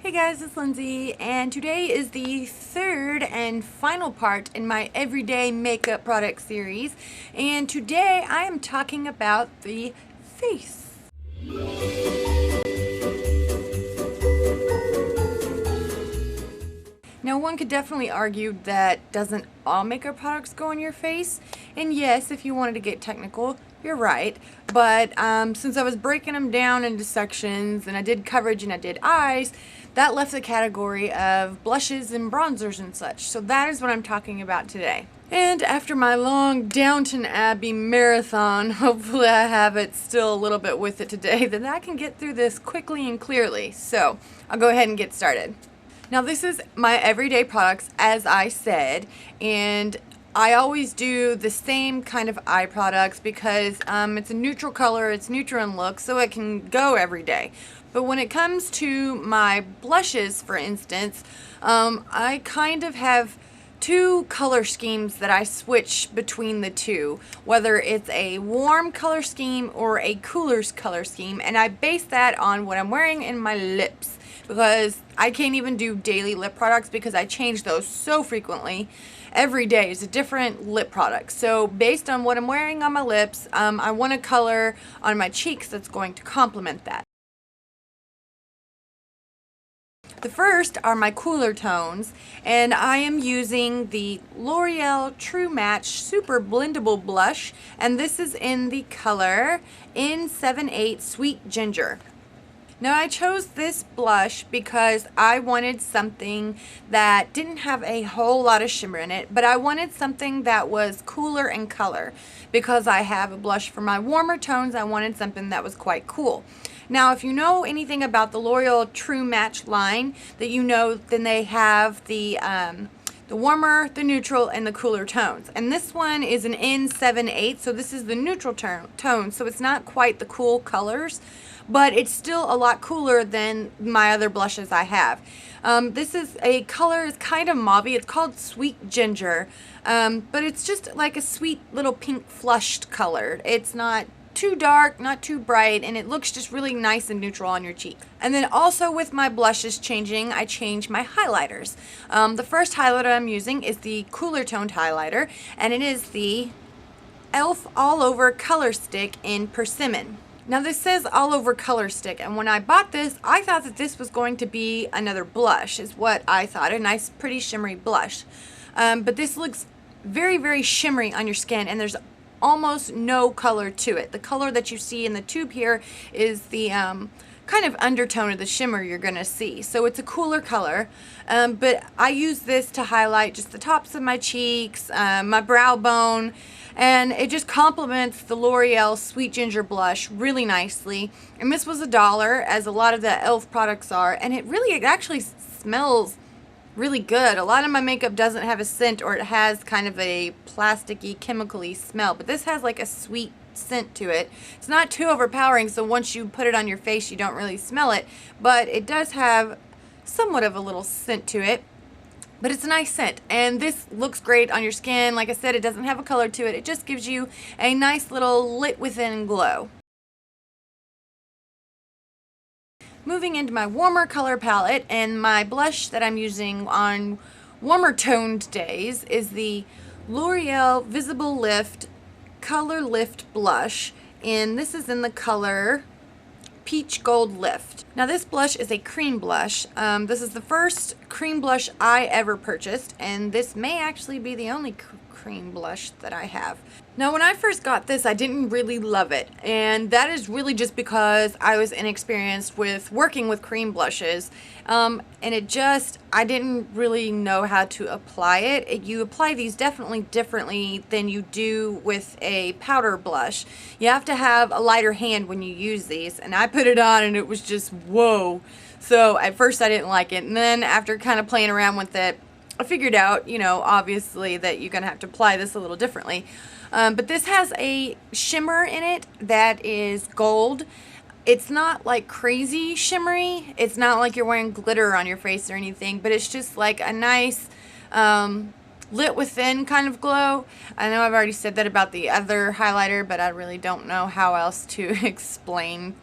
Hey guys, it's Lindsay, and today is the third and final part in my everyday makeup product series, and today I am talking about the face. Now, one could definitely argue that doesn't all makeup products go on your face, and yes, if you wanted to get technical, you're right, but since I was breaking them down into sections, and I did coverage and I did eyes, that left the category of blushes and bronzers and such, so that is what I'm talking about today. And after my long Downton Abbey marathon, hopefully I have it still a little bit with it today, that I can get through this quickly and clearly, so I'll go ahead and get started. Now this is my everyday products, as I said, and I always do the same kind of eye products because it's a neutral color, it's neutral in look, so it can go every day. But when it comes to my blushes, for instance, I kind of have two color schemes that I switch between the two, whether it's a warm color scheme or a cooler color scheme, and I base that on what I'm wearing in my lips, because I can't even do daily lip products because I change those so frequently. Every day is a different lip product. So based on what I'm wearing on my lips, I want a color on my cheeks that's going to complement that. The first are my cooler tones, and I am using the L'Oreal True Match Super Blendable Blush, and this is in the color N78 Sweet Ginger. Now I chose this blush because I wanted something that didn't have a whole lot of shimmer in it, but I wanted something that was cooler in color. Because I have a blush for my warmer tones, I wanted something that was quite cool. Now if you know anything about the L'Oreal True Match line, that you know then they have the warmer, the neutral, and the cooler tones. And this one is an N78, so this is the neutral tone, so it's not quite the cool colors, but it's still a lot cooler than my other blushes I have. This is a color, it's kind of mauvey, it's called Sweet Ginger, but it's just like a sweet little pink flushed color. It's not too dark, not too bright, and it looks just really nice and neutral on your cheek. And then also with my blushes changing, I change my highlighters. The first highlighter I'm using is the cooler toned highlighter, and it is the e.l.f. All Over Color Stick in Persimmon. Now this says all over color stick, and when I bought this, I thought that this was going to be another blush, is what I thought, a nice pretty shimmery blush. But this looks very, very shimmery on your skin, and there's almost no color to it. The color that you see in the tube here is the kind of undertone of the shimmer you're gonna see. So it's a cooler color, but I use this to highlight just the tops of my cheeks, my brow bone, and it just complements the L'Oreal Sweet Ginger blush really nicely. And this was $1, as a lot of the e.l.f. products are, and it actually smells really good. A lot of my makeup doesn't have a scent, or it has kind of a plasticky, chemically smell, but this has like a sweet scent to it. It's not too overpowering, so once you put it on your face you don't really smell it, but it does have somewhat of a little scent to it. But it's a nice scent, and this looks great on your skin. Like I said, it doesn't have a color to it. It just gives you a nice little lit within glow. Moving into my warmer color palette, and my blush that I'm using on warmer toned days is the L'Oreal Visible Lift Color Lift Blush, and this is in the color Peach Gold Lift. Now this blush is a cream blush. This is the first cream blush I ever purchased, and this may actually be the only cream blush that I have. Now when I first got this, I didn't really love it, and that is really just because I was inexperienced with working with cream blushes, and I didn't really know how to apply it. You apply these definitely differently than you do with a powder blush. You have to have a lighter hand when you use these, and I put it on and it was just whoa. So at first I didn't like it, and then after kind of playing around with it, I figured out, you know, obviously that you're gonna have to apply this a little differently. But this has a shimmer in it that is gold. It's not like crazy shimmery. It's not like you're wearing glitter on your face or anything, but it's just like a nice lit within kind of glow. I know I've already said that about the other highlighter, but I really don't know how else to explain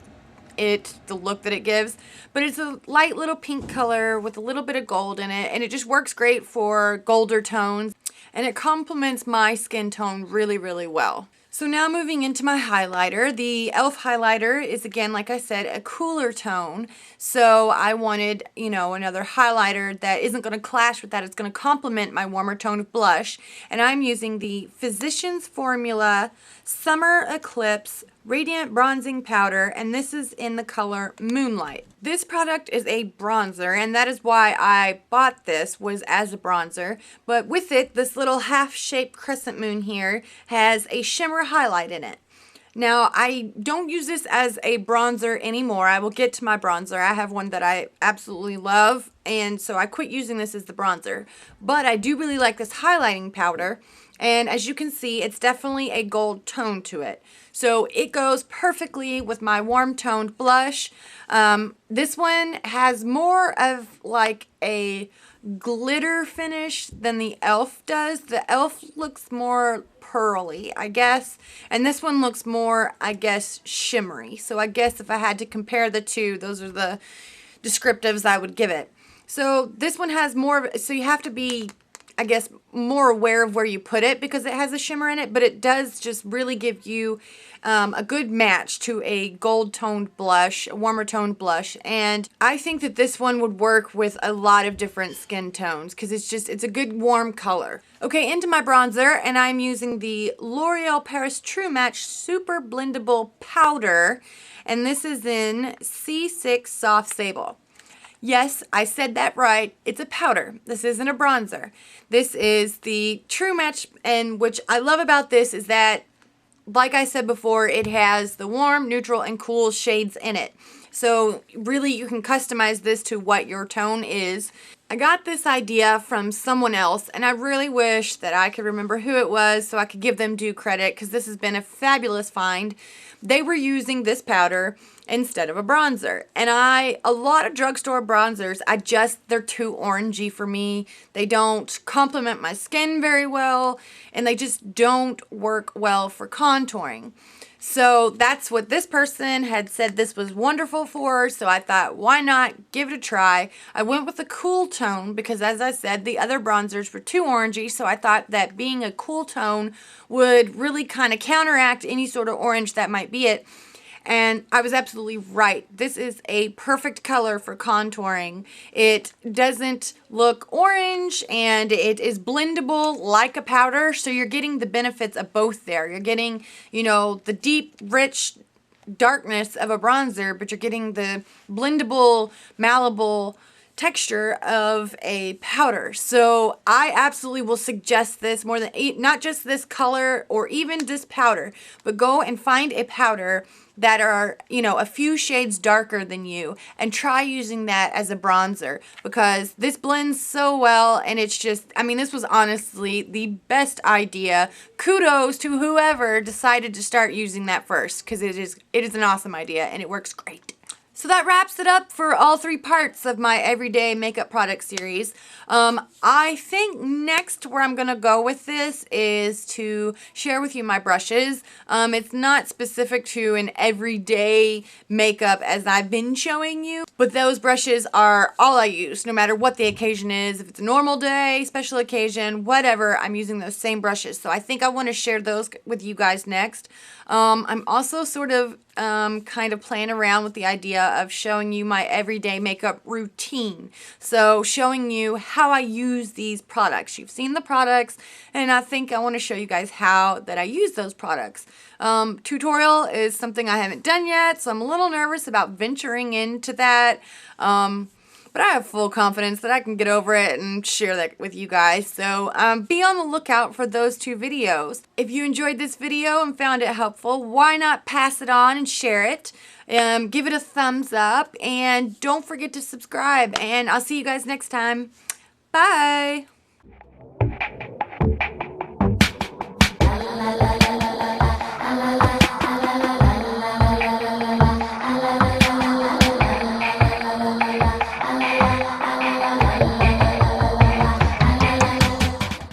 the look that it gives. But it's a light little pink color with a little bit of gold in it, and it just works great for golder tones, and it complements my skin tone really, really well. So now moving into my highlighter, the e.l.f. highlighter is, again, like I said, a cooler tone. So I wanted, you know, another highlighter that isn't going to clash with that. It's going to complement my warmer tone of blush. And I'm using the Physicians Formula Summer Eclipse Radiant Bronzing Powder, and this is in the color Moonlight. This product is a bronzer, and that is why I bought this, was as a bronzer. But with it, this little half-shaped crescent moon here has a shimmer highlight in it. Now, I don't use this as a bronzer anymore. I will get to my bronzer. I have one that I absolutely love, and so I quit using this as the bronzer. But I do really like this highlighting powder, and as you can see, it's definitely a gold tone to it. So it goes perfectly with my warm toned blush. This one has more of like a glitter finish than the e.l.f. does. The e.l.f. looks more pearly, I guess, and this one looks more, I guess, shimmery. So I guess if I had to compare the two, those are the descriptives I would give it. So this one has more of, so you have to be, I guess, more aware of where you put it because it has a shimmer in it, but it does just really give you a good match to a gold toned blush, a warmer toned blush. And I think that this one would work with a lot of different skin tones because it's a good warm color. Okay, into my bronzer, and I'm using the L'Oreal Paris True Match Super Blendable Powder, and this is in C6 Soft Sable. Yes, I said that right. It's a powder. This isn't a bronzer. This is the True Match, and which I love about this is that, like I said before, it has the warm, neutral, and cool shades in it. So really you can customize this to what your tone is. I got this idea from someone else, and I really wish that I could remember who it was so I could give them due credit because this has been a fabulous find. They were using this powder instead of a bronzer. And a lot of drugstore bronzers, they're too orangey for me. They don't complement my skin very well, and they just don't work well for contouring. So that's what this person had said this was wonderful for, so I thought, why not give it a try? I went with a cool tone because, as I said, the other bronzers were too orangey, so I thought that being a cool tone would really kind of counteract any sort of orange that might be it. And I was absolutely right. This is a perfect color for contouring. It doesn't look orange, and it is blendable like a powder, so you're getting the benefits of both there. You're getting, you know, the deep, rich darkness of a bronzer, but you're getting the blendable, malleable texture of a powder. So I absolutely will suggest this more than, not just this color or even this powder, but go and find a powder that are, you know, a few shades darker than you and try using that as a bronzer because this blends so well, and it's just, I mean, this was honestly the best idea. Kudos to whoever decided to start using that first because it is an awesome idea and it works great. So that wraps it up for all three parts of my everyday makeup product series. I think next where I'm going to go with this is to share with you my brushes. It's not specific to an everyday makeup as I've been showing you, but those brushes are all I use no matter what the occasion is. If it's a normal day, special occasion, whatever, I'm using those same brushes. So I think I want to share those with you guys next. I'm also sort of kind of playing around with the idea of showing you my everyday makeup routine. So showing you how I use these products. You've seen the products, and I think I want to show you guys how that I use those products. Tutorial is something I haven't done yet, so I'm a little nervous about venturing into that. But I have full confidence that I can get over it and share that with you guys. So be on the lookout for those two videos. If you enjoyed this video and found it helpful, why not pass it on and share it? Give it a thumbs up, and don't forget to subscribe. And I'll see you guys next time. Bye!